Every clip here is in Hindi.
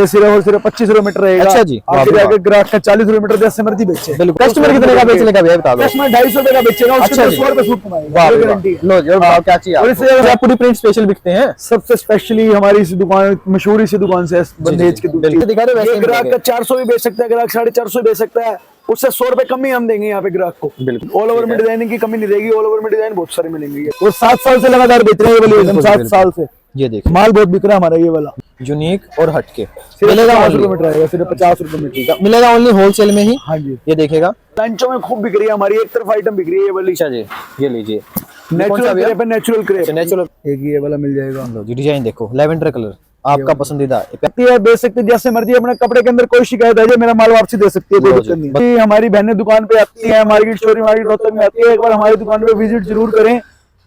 ये सिर्फ और सिर्फ 25 किलोमीटर रहेगा। अच्छा जी, आगे जाके ग्राहक का 40 किलोमीटर जैसे मर्जी बेचे। कस्टमर कितने का बेचने का भैया बता दो। कस्टमर 250 रुपए का बेचेगा, उसके अच्छा 100 रुपए सूट कमाएगा, वाह, गारंटी है। लो जो भाव क्या चाहिए और इससे आपको? पूरी प्रिंट स्पेशल बिकते हैं सबसे स्पेशली हमारी इस दुकान, मशहूर इसी दुकान से बंदेज की बिल्कुल दिखा रहे वैसे ही ग्राहक मिलेंगे। का 400 भी बेच सकता है, ग्राहक 450 बेच सकता है, उससे 100 रुपए कम ही हम देंगे यहाँ पे ग्राहक को। बिल्कुल ऑल ओवर में डिजाइनिंग की कमी नहीं रहेगी, ऑल ओवर में डिजाइन बहुत सारे मिलेंगे। और 7 साल से लगातार बेच रहे हैं ये वाली आइटम, 7 साल से ये देखिए माल बहुत बिक रहा है हमारा ये वाला। यूनिक और हटके मिलेगा मिलेगा 50 रुपए रहेगा, सिर्फ 50 रुपए मीटर। मिलेगा ओनली होलसेल में ही। हाँ जी, ये देखेगा लंचों में खूब बिक रही है हमारी, एक तरफ आइटम बिक रही है ये वाली। अच्छा जी, ये लीजिए नेचुरल क्रेप है, नेचुरल क्रेप, नेचुरल। एक ये वाला मिल जाएगा। लो जी, डिजाइन देखो, लेवेंडर कलर आपका पसंदीदा है, दे सकते हैं जैसे मर्जी। अपने कपड़े के अंदर कोई शिकायत है, मेरा माल वापसी दे सकती है, कोई दिक्कत नहीं। हमारी बहनें दुकान पे आती है, मार्केट स्टोरी मार्केट रोहतक में आती है, एक बार हमारी दुकान पे विजिट जरूर करें।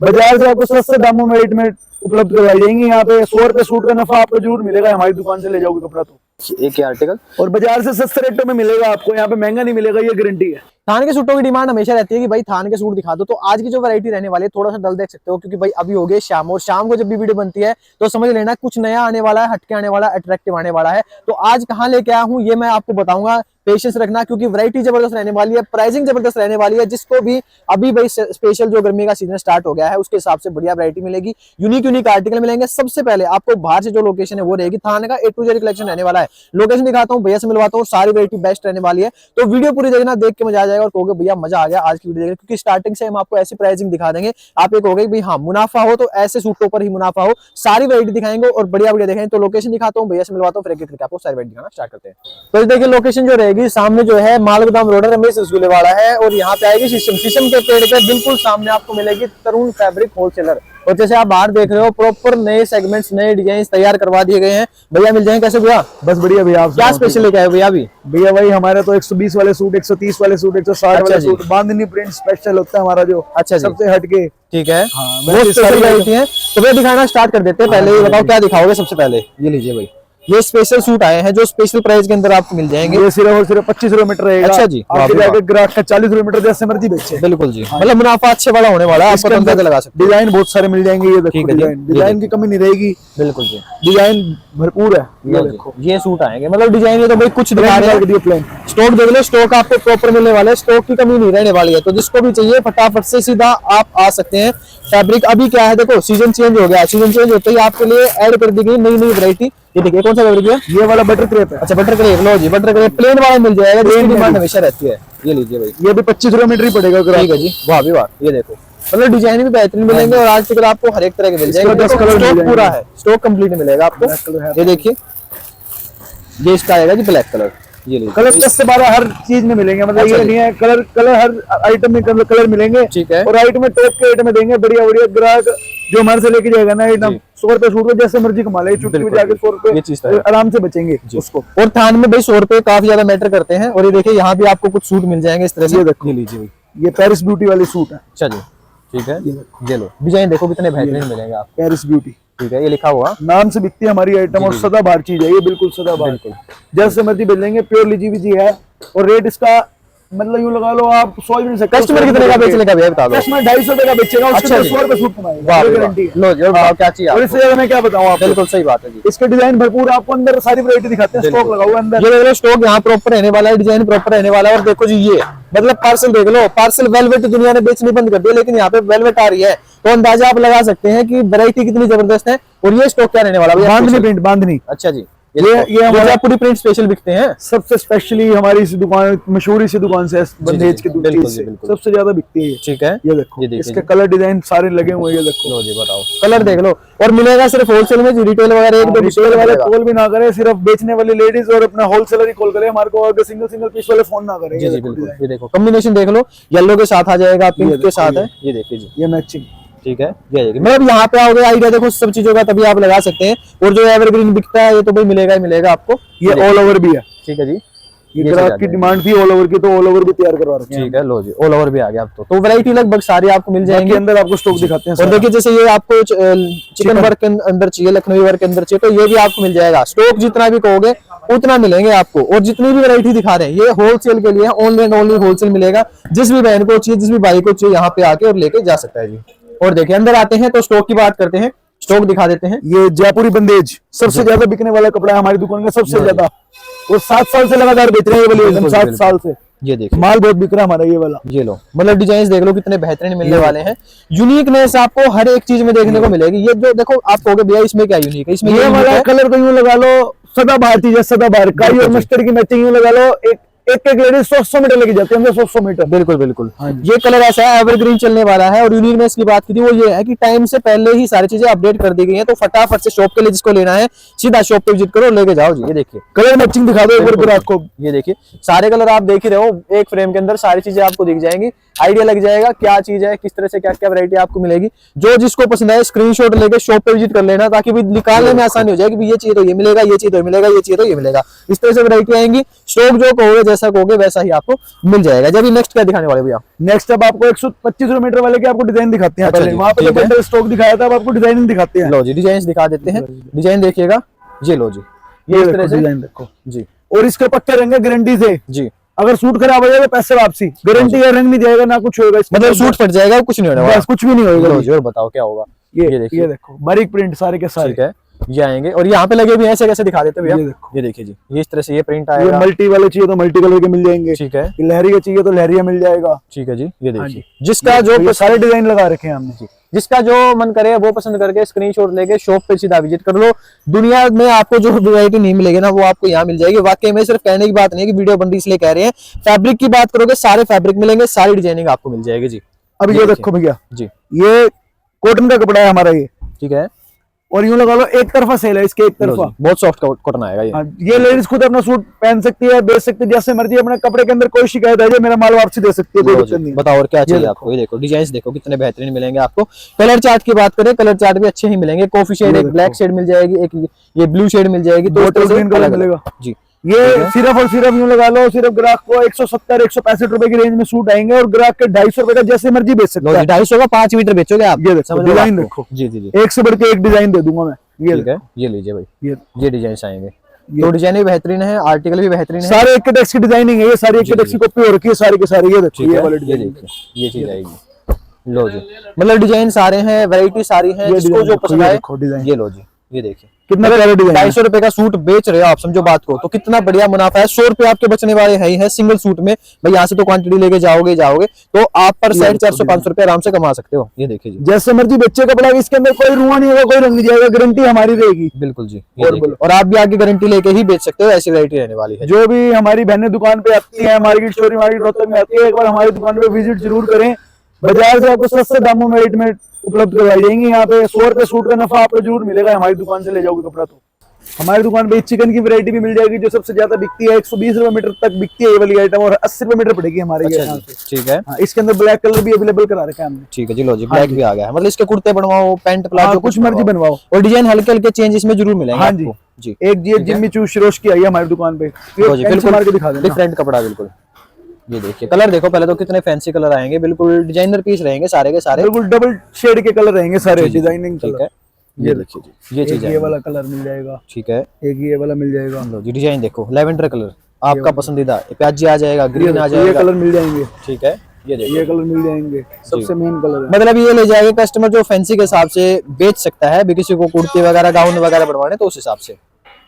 बाजार से आपको सस्ते दामों में रेटमेड उपलब्ध करवाई जाएंगी। यहाँ पे 100 रुपए सूट का नफा आपको जरूर मिलेगा, हमारी दुकान से ले जाओगे कपड़ा तो। एक ही आर्टिकल और बाजार से सस्ते रेटों में मिलेगा आपको, यहाँ पे महंगा नहीं मिलेगा, ये गारंटी है। थान के सूटों की डिमांड हमेशा रहती है कि भाई थान के सूट दिखा दो, तो आज की जो वैरायटी रहने वाली है थोड़ा सा डल देख सकते हो, क्योंकि भाई अभी हो गए शाम, और शाम को जब भी वीडियो बनती है तो समझ लेना कुछ नया आने वाला है, हटके आने वाला है, अट्रैक्टिव आने वाला है। तो आज कहाँ लेके आया हूँ ये मैं आपको बताऊंगा, पेशेंस रखना, क्योंकि वैरायटी जबरदस्त रहने वाली है, प्राइसिंग जबरदस्त रहने वाली है। जिसको भी अभी भाई स्पेशल जो गर्मी का सीजन स्टार्ट हो गया है उसके हिसाब से बढ़िया वैरायटी मिलेगी, यूनिक आर्टिकल मिलेंगे। सबसे पहले आपको बाहर से जो लोकेशन है वो रहेगी, थाने का A to Z कलेक्शन रहने वाला है। लोकेशन दिखाता हूँ, भैया से मिलवाता हूँ, सारी वैरायटी बेस्ट रहने वाली है। तो वीडियो पूरी देखना, देख के मजा आ जाएगा और कहोगे भैया मजा आ गया आज की वीडियो देखने, क्योंकि स्टार्टिंग से हम आपको ऐसी प्राइसिंग दिखा देंगे, आप ये कहोगे भाई हाँ मुनाफा हो तो ऐसे सूटों पर ही मुनाफा हो। सारी वैरायटी दिखाएंगे और बढ़िया बढ़िया दिखाएंगे। तो लोकेशन दिखाता हूँ, भैया से मिलवाता हूँ, फिर एक आपको सारी वैरायटी दिखाना स्टार्ट करते हैं। तो देखिए लोकेशन जो रहेगी, सामने जो है मालगोदाम रोड है, रमेश रसगुल्ले वाला है, और यहाँ पे आएगी शीशम के पेड़ के बिल्कुल सामने आपको मिलेगी तरुण फैब्रिक होलसेलर। और जैसे आप बाहर देख रहे हो प्रॉपर नए सेगमेंट्स, नए डिजाइन तैयार करवा दिए गए हैं। भैया मिल जाएंगे कैसे भैया? बस बढ़िया भैया। आप क्या स्पेशल लेके आए भैया? अभी भैया भाई हमारे तो 120 वाले सूट, 130 वाले सूट, 160 वाले सूट, बांधनी प्रिंट स्पेशल होता है हमारा जो। अच्छा सबसे हटके, ठीक है, हाँ, वो स्पेशल वैरायटी है। तो भैया दिखाना स्टार्ट कर देते हैं। पहले ये बताओ क्या दिखाओगे सबसे पहले? ये लीजिए भाई, ये स्पेशल सूट आए हैं जो स्पेशल प्राइस के अंदर आपको मिल जाएंगे। ये सिर्फ और सिर्फ 25 किलोमीटर रहेगा। अच्छा जी, आगे जाके ग्राहक का 40 किलोमीटर जैसे मर्जी बेचे। बिल्कुल जी, मतलब मुनाफा अच्छे वाला होने वाला है, आपको तो अंदाजा लगा सकते हैं। डिजाइन बहुत सारे मिल जाएंगे, ये देखो डिजाइन की कमी नहीं रहेगी। बिल्कुल जी, डिजाइन भरपूर है। ये देखो ये सूट आएंगे, मतलब डिजाइन ये तो भाई कुछ दिखा रहे हैं। प्लेन स्टॉक देख लो, स्टॉक आपको प्रॉपर मिलने वाला है, स्टॉक की कमी नहीं रहने वाली है। तो जिसको भी चाहिए फटाफट से सीधा आप आ सकते हैं। फैब्रिक अभी क्या है देखो, सीजन चेंज हो गया, सीजन चेंज होते ही आपके लिए ऐड कर दी गई नई वैरायटी। ये देखिए कौन सा फैब्रिक है? ये वाला बटर क्रेप है। अच्छा बटर क्रेप, लो जी बटर क्रेप प्लेन वाला मिल जाएगा, जिसकी डिमांड हमेशा रहती है। ये लीजिए भाई, ये भी 25 किलोमीटर ही पड़ेगा। ठीक है जी, वाह भी वाह। ये देखो मतलब डिजाइन भी बेहतरीन मिलेंगे और आर्टिकल आपको हर एक तरह के मिल जाएंगे। स्टॉक पूरा है, स्टॉक कंप्लीट मिलेगा आपको। ये देखिए ये इसका आएगा जी ब्लैक कलर। ये लीजिए कलर 10 से 12 हर चीज में मिलेंगे, मतलब ये नहीं है कलर हर आइटम में कलर मिलेंगे। ठीक है, और आइटम में टॉप के आइटम में देंगे बढ़िया बढ़िया। ग्राहक जो हमारे से लेके जाएगा ना आइटम 100 रुपए सूट को जैसे मर्जी कमा ले, चुटकी में जाके 100 रुपए आराम से बचेंगे उसको। और थान में भाई 100 रुपए काफी ज्यादा मैटर करते हैं। और ये देखिए यहाँ भी आपको कुछ सूट मिल जाएंगे इस तरह से। ये लीजिए भाई, ये पेरिस ब्यूटी वाली सूट है। अच्छा जी, ठीक है, ये लो डिजाइन देखो कितने बेहतरीन मिलेंगे आप। पेरिस ब्यूटी, ठीक है, ये लिखा हुआ नाम से बिकती है हमारी आइटम, और सदाबहार चीज है ये, बिल्कुल सदाबहार, जैसे मर्जी मिल लेंगे। प्योर लीजी है, और रेट इसका मतलब यूं लगा लो आप सोच भी नहीं सकते। कस्टमर कितने का बेचने का भैया बता दो? कस्टमर 250 रुपए का बेचेगा, उसके 100 रुपए सूट कमाएगा, गारंटी है। लो जो भाव क्या चाहिए? और इससे ज्यादा मैं क्या बताऊं आपको? बिल्कुल सही बात है जी। इसके डिजाइन भरपूर, आपको अंदर सारी वैरायटी दिखाते हैं, स्टॉक लगा हुआ अंदर। ये देख लो स्टॉक यहाँ प्रॉपर रहने वाला है, डिजाइन प्रॉपर रहने वाला है। और देखो जी ये मतलब पार्सल देख लो, पार्सल वेलवेट दुनिया ने बेचनी बंद कर दी, लेकिन यहाँ पे वेलवेट आ रही है, तो अंदाजा आप लगा सकते हैं कि वैरायटी कितनी जबरदस्त है। और ये स्टॉक क्या रहने वाला है? बांधनी प्रिंट, बांधनी। अच्छा जी, ये हमारा पूरी प्रिंट स्पेशल बिकते हैं। सबसे स्पेशली हमारी इसी दुकान, मशहूर इसी दुकान से बंदेज की सबसे ज्यादा बिकती है। ठीक है, ये देखो, इसके कलर डिजाइन सारे लगे हुए हैं। ये देखो, लो जी बताओ, कलर देख लो। और मिलेगा सिर्फ होलसेल में, रिटेल वगैरह एक दो रिटेल वाले कॉल भी ना करे, सिर्फ बेचने वाली लेडीज और अपना होलसेलर ही कॉल करे हमारे को, अगर सिंगल पीस वाले फोन ना करें। जी जी बिल्कुल। ये देखो कॉम्बिनेशन देख लो, येलो के साथ आ जाएगा, पिंक के साथ है। ये देखिए जी, ये मैचिंग, ठीक है। ये मतलब यहाँ पे आओगे आइडिया देखो सब चीजों का, तभी आप लगा सकते हैं। और जो एवरग्रीन बिकता है ये तो भाई मिलेगा ही मिलेगा आपको। ये ऑल ओवर भी है। ठीक है जी, ये ग्राहक की डिमांड थी ऑल ओवर की, तो ऑल ओवर भी तैयार करवा रखे हैं। ठीक है, लो जी ऑल ओवर भी आ गया अब तो वैरायटी लगभग सारी आपको मिल जाएंगी। अंदर आपको स्टॉक दिखाते हैं। और देखिए जैसे ये आपको चिकन वर्क के अंदर चाहिए, लखनवी वर्क के अंदर चाहिए, तो ये भी आपको मिल जाएगा। स्टॉक जितना भी कहोगे उतना मिलेंगे आपको। और जितनी भी वैरायटी दिखा रहे हैं ये होलसेल के लिए, ओनली एंड ओनली होलसेल मिलेगा। जिस भी बहन को चाहिए, जिस भी भाई को चाहिए, यहाँ पे आके और लेके जा सकता है जी। और देखिए अंदर आते हैं तो स्टॉक की बात करते हैं। स्टॉक दिखा देते हैं। ये जयपुरी बंदेज सबसे ज्यादा बिकने वाला कपड़ा है हमारी दुकान का, सबसे ज्यादा। वो 7 साल से लगातार बेच रहे हैं ये वाली आइटम, 7 साल से। ये देखिए माल बहुत बिक रहा है हमारा ये वाला। ये लो, मतलब डिजाइन देख लो कितने बेहतरीन मिलने वाले हैं। यूनिकनेस आपको हर एक चीज में देखने को मिलेगी। ये जो देखो आप कहोगे भैया इसमें क्या यूनिक है, इसमें ये वाला कलर को यूं लगा लो, सदाबहार चीज है, सदाबहार काई और मस्टर्ड की मैचिंग यूं लगा लो। एक लेडीज 100 मीटर लेके जाते हैं, 100 मीटर। बिल्कुल बिल्कुल। हाँ ये कलर ऐसा है, एवरग्रीन चलने वाला है। और यूनिकनेस की बात की थी वो ये है कि टाइम से पहले ही सारी चीजें अपडेट कर दी गई हैं, तो फटाफट से शॉप के लिए जिसको लेना है सीधा शॉप पे विजिट करो और लेके जाओ जी। ये देखिए कलर मैचिंग दिखा दो एक बार आपको। ये देखिए सारे कलर आप देख ही रहे हो, एक फ्रेम के अंदर सारी चीजें आपको दिख जाएंगी, आइडिया लग जाएगा क्या चीज है, किस तरह से क्या क्या वैरायटी आपको मिलेगी। जो जिसको पसंद आए स्क्रीनशॉट लेके शॉप पे विजिट कर लेना, ताकि भी निकालने में आसानी हो जाएगी। ये चाहिए तो ये मिलेगा, ये चाहिए तो मिलेगा, ये चाहिए तो ये मिलेगा। इस तरह से वैरायटी आएंगी। स्टॉक जो कहोगे जैसा कहोगे वैसा ही आपको मिल जाएगा। जब नेक्स्ट क्या दिखाने वाले भैया? नेक्स्ट अब आपको 125 मीटर वाले के आपको डिजाइन दिखाते हैं। अच्छा पहले जी, वहां पे ठीक है। बंडल स्टॉक दिखाया था, अब आपको डिजाइन दिखाते हैं। लो जी डिजाइन दिखा देते हैं। डिजाइन देखिएगा, ये लो जी, ये इस तरह से डिजाइन देखो जी और इसके पक्के रंग गारंटी से। जी, अगर सूट खराब हो जाएगा पैसे वापसी, गारंटी है, रंग नहीं जाएगा ना कुछ होगा इसमें। मतलब सूट फट जाएगा कुछ नहीं होने वाला। बस कुछ भी नहीं होगा। लो जी और बताओ क्या होगा। ये देखिए, ये देखो बारीक प्रिंट सारे के सारे। ठीक है, ये आएंगे और यहाँ पे लगे भी हैं, ऐसे कैसे दिखा देते भैया? ये देखो, ये देखिए जी, ये इस तरह से ये प्रिंट ये आएगा। मल्टी वाले चाहिए तो मल्टी कलर के मिल जाएंगे। ठीक है, ये लहरी का चाहिए तो लहरिया मिल जाएगा। ठीक है जी, ये हाँ देखिए जी। जिसका जो ये सारे डिजाइन लगा रखे हैं हमने। जिसका जो मन करे वो पसंद करके स्क्रीनशॉट लेके शॉप पे सीधा विजिट कर लो। दुनिया में आपको जो वैरायटी नहीं मिलेगी ना वो आपको यहाँ मिल जाएगी। वाकई में सिर्फ कहने की बात नहीं है कि वीडियो बन रही इसलिए कह रहे हैं। फैब्रिक की बात करोगे सारे फैब्रिक मिलेंगे, सारी डिजाइनिंग आपको मिल जाएगी जी। अब ये देखो भैया, जी ये कॉटन का कपड़ा है हमारा ये, ठीक है, और यूं लगा लो एक तरफा सेल है इसके, एक तरफा। बहुत सॉफ्ट कॉटन आएगा ये। हाँ, ये लेडीज खुद अपना सूट पहन सकती है, बेच सकती है जैसे मर्जी। अपने कपड़े के अंदर कोई शिकायत है मेरा माल वापसी दे सकती है, कोई दिक्कत नहीं। बताओ और क्या चाहिए आपको। ये देखो डिजाइन देखो कितने बेहतरीन मिलेंगे आपको। कलर चार्ट की बात करें, कलर चार्ट भी अच्छे ही मिलेंगे। कॉफी शेड, एक ब्लैक शेड मिल जाएगी, एक ये ब्लू शेड मिल जाएगी, तो बॉटल ग्रीन कलर मिलेगा जी। ये सिर्फ और सिर्फ यूं लगा लो, सिर्फ ग्राहक को 170-165 रुपए की रेंज में सूट आएंगे और ग्राहक के 250 रुपए का जैसे मर्जी बेच सकते हैं। 250 का 5 मीटर बेचोगे आप। ये देखो डिजाइन देखो, जी जी जी, एक से बढ़ के एक डिजाइन दे दूंगा मैं। ये ठीक है, ये लीजिए भाई, ये डिजाइन आएंगे। ये तो डिजाइन भी बेहतरीन है, आर्टिकल भी बेहतरीन है। सारे एक टेक्स की डिजाइनिंग है, ये सारी एक टेक्स की कॉपी हो रखी है सारे के सारे। ये देखो ये वाले ये डिजाइन देखिए ये चीज आएगी। लो जी, मतलब डिजाइन सारे हैं, वैरायटी सारी है, जिसको जो पसंद आए। डिजाइन ये लो जी, ये देखिए कितना प्यारा डिजाइन। 250 रुपए का सूट बेच रहे हो आप, समझो बात को, तो कितना बढ़िया मुनाफा है। 100 रुपए आपके बचने वाले है ही है सिंगल सूट में। भाई यहाँ से तो क्वांटिटी लेके जाओगे तो आप पर साइड 400-500 रुपए आराम से कमा सकते हो। ये देखिए जी, जैसे मर्जी बच्चे कपड़ा, इसके अंदर कोई रुआ नहीं होगा, कोई रंग नहीं जाएगा, गारंटी हमारी रहेगी। बिल्कुल जी। और आप भी आगे गारंटी लेके ही बेच सकते हो, ऐसी वैरायटी रहने वाली है। जो भी हमारी बहनें दुकान पे आती है, मार्केट चोरी मार्केट रोहतक में आती है, एक बार हमारी दुकान पे विजिट जरूर करें। बाजार से आपको सस्ते दामों में रेट में उपलब्ध करवाई जाएंगी। यहाँ पे 100 रुपए सूट का नफा आपको जरूर मिलेगा हमारी दुकान से ले जाओगे कपड़ा। तो हमारी दुकान पे चिकन की वैरायटी भी मिल जाएगी, जो सबसे ज्यादा बिकती है। 120 रुपए मीटर तक बिकती है ये वाली आइटम, और 80 रुपए मीटर पड़ेगी हमारे यहाँ से। ठीक है, हाँ, इसके अंदर ब्लैक कलर भी अवेलेबल करा रखा है हमने। ठीक है जी, लो जी, ब्लैक भी आ गया है। मतलब इसके कुर्ते बनवाओ, पैंट प्लाजो, कुछ मर्जी बनवाओ, और डिजाइन हल्के हल्के चेंज इसमें जरूर मिलेंगे। हाँ जी जी। एक ये जिम्मी चू शिरोश की आई है हमारी दुकान पे, बिल्कुल दिखा देना। डिफरेंट कपड़ा बिल्कुल। ये देखिए कलर देखो पहले तो कितने फैंसी कलर आएंगे, बिल्कुल डिजाइनर पीस रहेंगे सारे के सारे, बिल्कुल डबल शेड के कलर रहेंगे सारे, डिजाइनिंग। ठीक है, ये देखिए जी, ये चीज ये वाला कलर मिल जाएगा। ठीक है, एक ये वाला मिल जाएगा। लो जी, डिजाइन देखो, लेवेंडर कलर आपका पसंदीदा, प्याजी आ जाएगा, ग्रीन आ जाएगा, ये कलर मिल जाएंगे। ठीक है, ये देखिए ये कलर मिल जाएंगे, सबसे मेन कलर है। मतलब ये ले जाएगा कस्टमर जो फैंसी के हिसाब से बेच सकता है, भी किसी को कुर्ती वगैरह गाउन वगैरह बनवाने तो उस हिसाब से।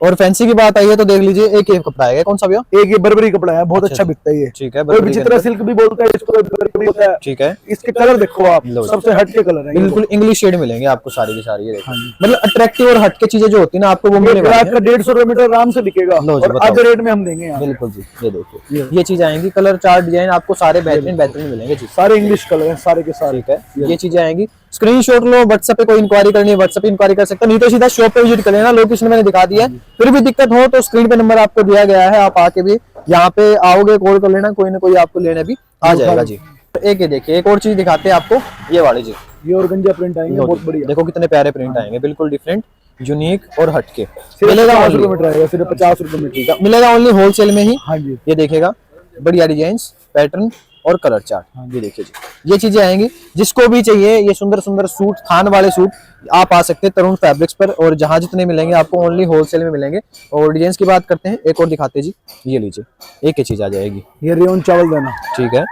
और फैंसी की बात आई है तो देख लीजिए, एक ये कपड़ा है, कौन सा भैया? एक ये बर्बरी कपड़ा है, बहुत अच्छा बिकता है ये। ठीक है, कोई विचित्रा सिल्क भी बोलता है इसको, बर्बरी होता है। ठीक है, इसके कलर देखो आप, सबसे हटके कलर है, बिल्कुल इंग्लिश शेड मिलेंगे आपको सारी की सारी। ये देखो मतलब अट्रैक्टिव और हटके चीजें जो होती है ना आपको वो मिलेगा। रात का 150 रुपए मीटर आराम से बिकेगा, और आधे रेट में हम देंगे। बिल्कुल जी, ये देखिए ये चीज आएंगी, कलर चार्ट डिजाइन आपको सारे बेहतरीन बेहतरीन मिलेंगे जी, सारे इंग्लिश कलर है सारे के सारे। ठीक है, ये चीजें आएंगी। स्क्रीनशॉट लो, व्हाट्सएप पे कोई इंक्वायरी करनी है व्हाट्सएप पे इंक्वायरी कर सकते हैं, नहीं तो सीधा शॉप पे विजिट कर लेना। लोकेशन मैंने दिखा दिया है, फिर भी दिक्कत हो तो स्क्रीन पे नंबर आपको दिया गया है, आप आके भी यहाँ पे आओगे कॉल कर लेना, कोई ना कोई आपको लेने भी आ जाएगा जी। एक ये देखिए एक और चीज दिखाते हैं आपको, ये वाली जी, ये ऑर्गेंजा प्रिंट आएंगे, बहुत बढ़िया। देखो कितने प्यारे प्रिंट आएंगे, बिल्कुल डिफरेंट, यूनिक और हटके। मिलेगा 50 रुपए मीटर आएगा, सिर्फ 50 रुपए मीटर मिलेगा ओनली होलसेल में ही। हाँ जी, ये देखेगा बढ़िया डिजाइन, पैटर्न और कलर चार्ट। ये देखिए जी, ये चीजें आएंगी। जिसको भी चाहिए ये सुंदर सुंदर सूट, थान वाले सूट, आप आ सकते हैं तरुण फैब्रिक्स पर, और जहां जितने मिलेंगे आपको ओनली होलसेल में मिलेंगे। और डिजाइन की बात करते हैं, एक और दिखाते हैं जी, ये लीजिए, एक ही चीज आ जाएगी, ये रेयन चावल देना। ठीक है,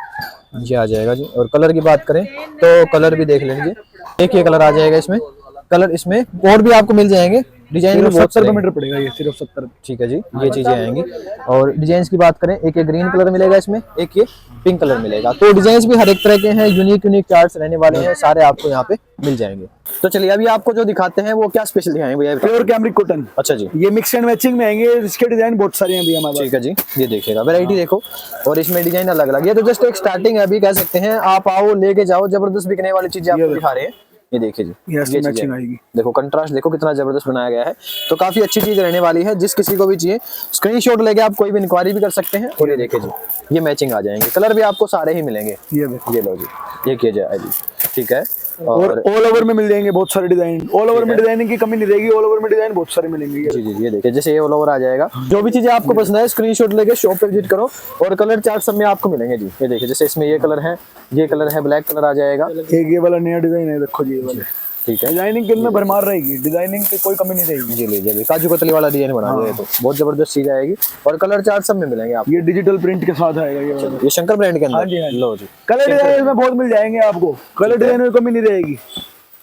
ये आ जाएगा जी। और कलर की बात करें तो कलर भी देख लेंगे, एक ये कलर आ जाएगा इसमें, कलर इसमें और भी आपको मिल जाएंगे। डिजाइन सिर्फ बहुत 70 सारे रुपए मीटर पड़ेगा ये, सिर्फ 70। ठीक है जी, ये चीजें आएंगी। और डिजाइन की बात करें, एक ये ग्रीन कलर मिलेगा इसमें, एक ये पिंक कलर मिलेगा। तो डिजाइन भी हर एक तरह के हैं, यूनिक यूनिक चार्ट्स रहने वाले हैं, सारे आपको यहाँ पे मिल जाएंगे। तो चलिए अभी आपको जो दिखाते हैं वो क्या स्पेशल दिखाएंगे भैया? Pure cambric cotton. अच्छा जी, ये मिक्स एंड मैचिंग में आएंगे, इसके डिजाइन बहुत सारे हैं अभी हमारे ठीक है जी, ये देखिएगा वैरायटी देखो। और इसमें डिजाइन अलग अलग, ये तो जस्ट एक स्टार्टिंग है अभी, कह सकते हैं आप आओ लेके जाओ, जबरदस्त बिकने वाली चीजें आपको दिखा रहे हैं। ये देखिए जी, ये चीजें मैचिंग आएगी। देखो, कंट्रास्ट देखो कितना जबरदस्त बनाया गया है। तो काफी अच्छी चीज रहने वाली है, जिस किसी को भी चाहिए स्क्रीनशॉट लेके आप कोई भी इंक्वायरी भी कर सकते हैं। और ये देखिए जी, ये मैचिंग आ जाएंगे, कलर भी आपको सारे ही मिलेंगे। ये देखो, ये लो जी, ये किया जाए जी, ठीक है। और ऑल ओवर में मिल जाएंगे बहुत सारे डिजाइन, ऑल ओवर में डिजाइनिंग की कमी नहीं रहेगी, ऑल ओवर में डिजाइन बहुत सारे मिलेंगे। जी जी, ये देखिए जैसे ये ऑल ओवर आ जाएगा। जो भी चीजें आपको पसंद है स्क्रीनशॉट लेके शॉप पे विजिट करो, और कलर चार्ट सब में आपको मिलेंगे जी। ये देखिए जैसे इसमें ये कलर है, ये कलर है, ब्लैक कलर आ जाएगा। एक ये वाला नया डिजाइन है, देखो जी ये वाला, ठीक है, डिजाइनिंग किन में भरमार रहेगी, डिजाइनिंग की कोई कमी नहीं रहेगी। जी लीजिए, काजू कतली वाला डिजाइन बना दिया है, तो बहुत जबरदस्त चीज आएगी। और कलर चार्ट सब में मिलेंगे आपको। ये डिजिटल प्रिंट के साथ आएगा ये वाला। ये शंकर ब्रांड के अंदर। हाँ जी, हाँ जी। लो जी, कलर डिजाइन में बहुत मिल जाएंगे आपको, कलर डिजाइन में कमी नहीं रहेगी,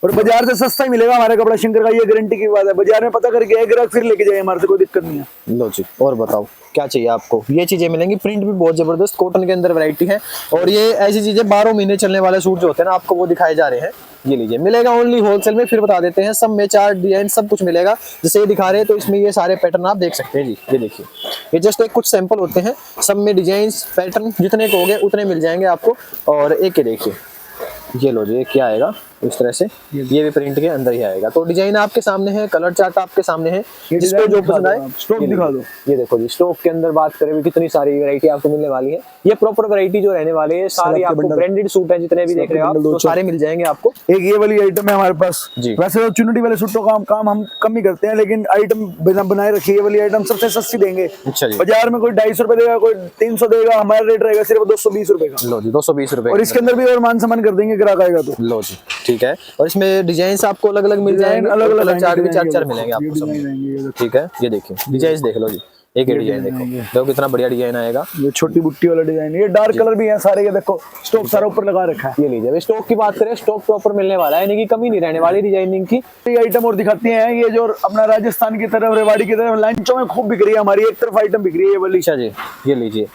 और बाजार से सस्ता ही मिलेगा हमारा कपड़ा शंकर का, ये गारंटी की बात है। बाजार में पता करके एक ग्राहक फिर लेके जाए, हमारे से कोई दिक्कत नहीं है। लो जी, और बताओ क्या चाहिए आपको? ये चीजें मिलेंगी, प्रिंट भी बहुत जबरदस्त, कॉटन के अंदर वैरायटी है। और ये ऐसी चीजें 12 महीने चलने वाले सूट जो होते हैं ना, आपको वो दिखाए जा रहे हैं। ये लीजिए, मिलेगा ओनली होलसेल में, फिर बता देते हैं, सब में चार्ट डिजाइन सब कुछ मिलेगा। जैसे ये दिखा रहे हैं, तो इसमें ये सारे पैटर्न आप देख सकते हैं जी। ये देखिए, ये जस्ट एक कुछ सैंपल होते हैं, सब में डिजाइन पैटर्न जितने कहोगे उतने मिल जाएंगे आपको। और एक ये देखिए, ये लो जी, क्या आएगा इस तरह से, ये भी प्रिंट के अंदर ही आएगा। तो डिजाइन आपके सामने है, कलर चार्ट आपके सामने है, जिसको जो पसंद आए स्टॉक दिखा दो। ये देखो जी, स्टॉक के अंदर बात करें भी कितनी सारी वैरायटी आपको मिलने वाली है। ये प्रॉपर वैरायटी जो रहने वाली है, सारी आपको ब्रांडेड सूट है, जितने भी देख रहे हो आप, तो सारे मिल जाएंगे आपको। एक ये वाली आइटम है हमारे पास जी। वैसे तो चुनरी वाले सूटों का काम हम कम ही करते हैं, लेकिन आइटम बनाए रखिए। ये वाली आइटम सबसे सस्ती देंगे। अच्छा जी, बाजार में कोई 250 रुपए देगा, कोई 300 देगा, हमारा रेट रहेगा सिर्फ 220 रुपए का। लो जी, 220 रुपए। और इसके अंदर भी और मान सम्मान कर देंगे ग्राहक आएगा तो। लो जी, ठीक है। और इसमें डिजाइन आपको अलग अलग मिल जाएंगे, अलग अलग कलर चार्ट भी डिजाइन चार मिलेंगे आपको सब। डिजाइन आएंगे, ये देखो। ठीक है, ये देखिए डिजाइन देख लो जी, एक ही डिजाइन देखो, देखो कितना बढ़िया डिजाइन आएगा। ये छोटी बुट्टी वाला डिजाइन, ये डार्क कलर भी है सारे, ये देखो स्टॉक सारा ऊपर लगा रखा है। ये लीजिए, स्टॉक की बात करें, स्टॉक प्रॉपर मिलने वाला है, यानी कि कमी नहीं रहने वाली डिजाइनिंग की। ये आइटम और दिखाती हैं, ये जो अपना राजस्थान की तरफ, रेवाड़ी की तरफ लांचों में खूब बिक रही है हमारी, एक तरफ आइटम बिक रही है ये वाली। अच्छा जी, ये लीजिए,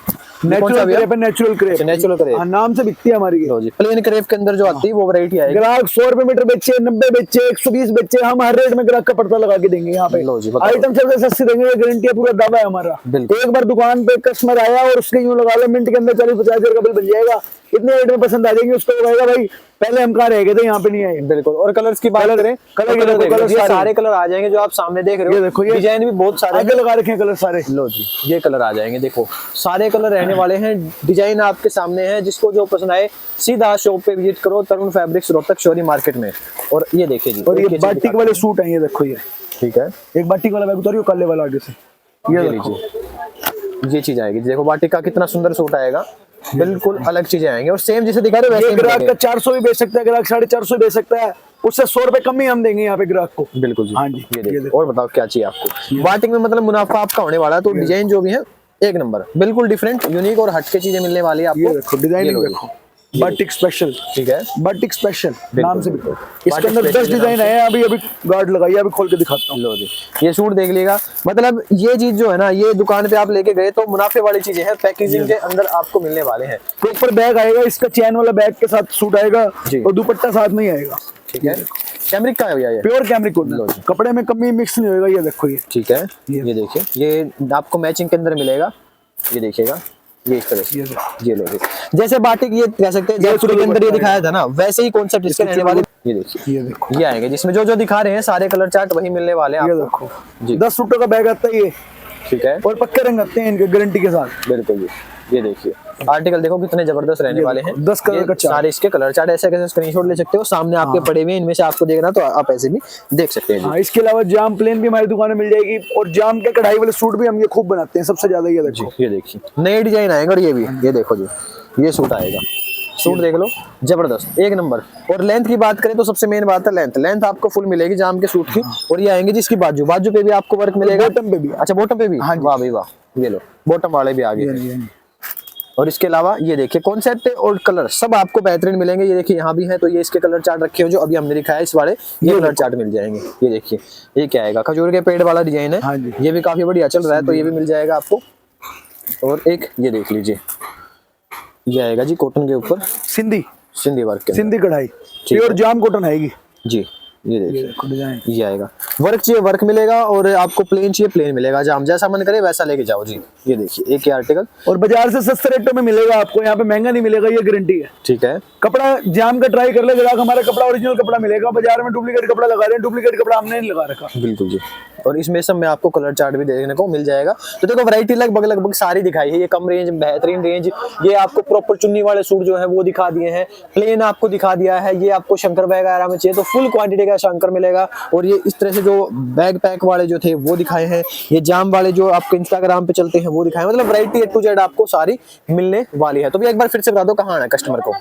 नेचुरल क्रेप है, नेचुरल क्रेप, नेचुरल क्रेप नाम से बिकती है हमारी। लो जी, प्लेन क्रेप के अंदर जो आती है वो वैरायटी आएगी। ग्राहक 100 रुपए मीटर बेचे, 90 बेचे, 120 बेचे, हम हर रेट में ग्राहक का पर्दा लगा के देंगे यहाँ पे। लो जी, बताओ। आइटम सबसे सस्ती देंगे, ये गारंटी है, पूरा दावा है हमारा। बिल्कुल। एक बार दुकान पे कस्टमर आया और उसके यूं लगा लो, मिनट के अंदर 40-50 हजार का बिल बन जाएगा। इतने रेट में पसंद आ जाएंगे, उसको कहेगा भाई पहले हम कहाँ रह गए थे, यहाँ पे नहीं आए। बिल्कुल। और कलर्स की बात करें, कलर सारे कलर आ जाएंगे जो आप सामने देख रहे हो। ये देखो, ये डिजाइन भी बहुत सारे आगे लगा रखे हैं कलर सारे। लो जी, ये कलर आ जाएंगे, देखो सारे कलर रहने वाले हैं, डिजाइन आपके सामने है, जिसको जो पसंद आए सीधा शॉप पे विजिट करो, तरुण फैब्रिक्स रोहतक शोरी मार्केट में। और ये देखिए जी, और ये बाटिक वाले सूट हैं, ये देखो, ये ठीक है, एक बाटिक वाला बैग उतारियो, काले वाला आगे से, ये लीजिए, ये चीज आएगी। देखो बाटिक का कितना सुंदर सूट आएगा, बिल्कुल अलग चीजें आएंगी। और सेम जैसे दिखा रहे हो वैसे ये ग्राहक का 400 भी बेच सकता है, ग्राहक 450 बेच सकता है, उससे 100 रुपए कम ही हम देंगे यहाँ पे ग्राहक को। बिल्कुल जी, हाँ जी, ये देखो। और बताओ क्या चाहिए आपको? बाटिक में मतलब मुनाफा आपका होने वाला है, तो डिजाइन जो भी है एक नंबर, बिल्कुल डिफरेंट, यूनिक और हटके चीजें मिलने वाली है आपको। ये देखो डिजाइनिंग देखो, बाटिक स्पेशल, ठीक है, बाटिक स्पेशल नाम से बिल्कुल। इसके अंदर 10 डिजाइन है, अभी गार्ड लगाई, अभी खोल के दिखाता हूँ। लो जी, ये सूट देख लीजिएगा। मतलब ये चीज जो है ना, ये दुकान पे आप लेके गए तो मुनाफे वाली चीजें हैं, पैकेजिंग के अंदर आपको मिलने वाले हैं। प्रॉपर बैग आएगा, इसका चैन वाला बैग के साथ सूट आएगा, और दुपट्टा साथ में ही आएगा। ठीक है, कैमरिक का है भैया, ये प्योर कैमरिक कॉटन, कपड़े में कमी मिक्स नहीं होगा। ये देखो, ये ठीक है, ये देखिए, ये आपको मैचिंग के अंदर मिलेगा, ये देखिएगा, ये इस तरह से, ये लो जी, जैसे बाटिक ये कह सकते हैं जयपुर के अंदर ये दिखाया था ना, वैसे ही कॉन्सेप्ट इसके रहने वाले। ये देखिए, ये देखो, ये आएंगे जिसमें जो जो दिखा रहे हैं सारे कलर चार्ट वही मिलने वाले हैं ये आपको। देखो जी, 10 सूटों का बैग आता है ये, ठीक है, और पक्के रंग आते हैं इनके गारंटी के साथ। बिल्कुल जी, ये देखिए आर्टिकल देखो कितने जबरदस्त रहने वाले हैं। 10 कलर का चार्ट, सारे इसके कलर चार्ट ऐसे कैसे स्क्रीनशॉट ले सकते हो, सामने आपके पड़े हुए हैं, इनमें से आपको देखना तो आप ऐसे भी देख सकते हैं। हाँ, इसके अलावा जाम प्लेन भी हमारी दुकान में मिल जाएगी, और जाम के कढ़ाई वाले सूट भी हम ये खूब बनाते हैं सबसे ज्यादा। ये देखो, ये देखिए नए डिजाइन आएंगे, और ये भी ये देखो जी, ये सूट आएगा, सूट देख लो जबरदस्त एक नंबर। और लेंथ की बात करें तो सबसे मेन बात है लेंथ आपको फुल मिलेगी जाम के सूट की। और ये आएंगे जिसकी बाजू पे भी आपको वर्क मिलेगा, बॉटम पे भी। अच्छा बॉटम पे भी, वाह भाई वाह, ये लो बॉटम वाले भी आगे, और इसके अलावा ये देखिए कॉन्सेप्ट और कलर सब आपको बेहतरीन मिलेंगे। ये देखिए यहाँ भी है, तो ये इसके कलर चार्ट रखे हो जो अभी हमने दिखाया इस वाले, ये कलर चार्ट मिल जाएंगे। ये देखिए ये क्या आएगा, खजूर के पेड़ वाला डिजाइन है। हाँ जी। ये भी काफी बढ़िया चल रहा है, तो ये भी मिल जाएगा आपको। और एक ये देख लीजिए, ये आएगा जी कॉटन के ऊपर सिंधी सिंधी वर्क के, सिंधी कढ़ाई, ठीक प्योर है। जाम कॉटन आएगी जी। ये देखिए डिजाइन। ये आएगा, वर्क चाहिए वर्क मिलेगा, और आपको प्लेन चाहिए प्लेन मिलेगा, जाम जैसा मन करे वैसा लेके जाओ जी। ये देखिए एक ही आर्टिकल, और बाजार से सस्ते रेटों में मिलेगा आपको, यहाँ पे महंगा नहीं मिलेगा, ये गारंटी है। ठीक है। कपड़ा जाम का ट्राई कर ले ग्राहक, हमारा कपड़ा ओरिजिनल कपड़ा मिलेगा। बाजार में डुप्लीकेट कपड़ा लगा रहे हैं, डुप्लीकेट कपड़ा हमने नहीं लगा रखा। बिल्कुल जी। और इसमें सब में आपको कलर चार्ट भी देखने को मिल जाएगा। तो देखो वैरायटी लगभग सारी दिखाई है। ये कम रेंज बेहतरीन रेंज, ये आपको प्रॉपर चुन्नी वाले सूट जो है वो दिखा दिए हैं, प्लेन आपको दिखा दिया है। ये आपको शंकर बैग वगैरह में चाहिए तो फुल क्वांटिटी का शंकर मिलेगा। और ये इस तरह से जो बैग पैक वाले जो थे वो दिखाए हैं, ये जाम वाले जो आपको इंस्टाग्राम पे चलते हैं वो दिखाए, मतलब वैरायटी A to Z आपको सारी मिलने वाली है। तो भी एक बार फिर से बता दो कहाँ है कस्टमर को।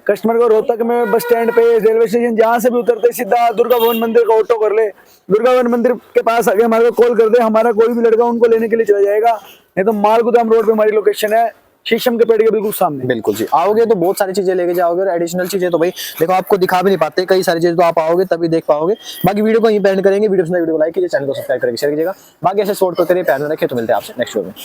कस्टमर को रोहतक में बस स्टैंड पे, रेलवे स्टेशन जहाँ से भी उतरते सीधा दुर्गा भवन मंदिर का ऑटो कर ले, दुर्गा भवन मंदिर के पास आगे हमारे को कॉल कर दे, हमारा कोई भी लड़का उनको लेने के लिए चला जाएगा। नहीं तो मालगुदाम रोड पे हमारी लोकेशन है, शीशम के पेड़ के बिल्कुल सामने। बिल्कुल जी, आओगे तो बहुत सारी चीजें लेके जाओगे, और एडिशनल चीजें तो भाई देखो आपको दिखा भी नहीं पाते, कई सारी चीजें तो आप आओगे तभी देख पाओगे। बाकी वीडियो को यहीं पे एंड करेंगे। वीडियो को लाइक कीजिए, चैनल को सब्सक्राइब करके शेयर कीजिएगा। बाकी ऐसे शॉर्ट करते रहिए, प्यार में रखिए। तो मिलते हैं आपसे नेक्स्ट वीडियो में।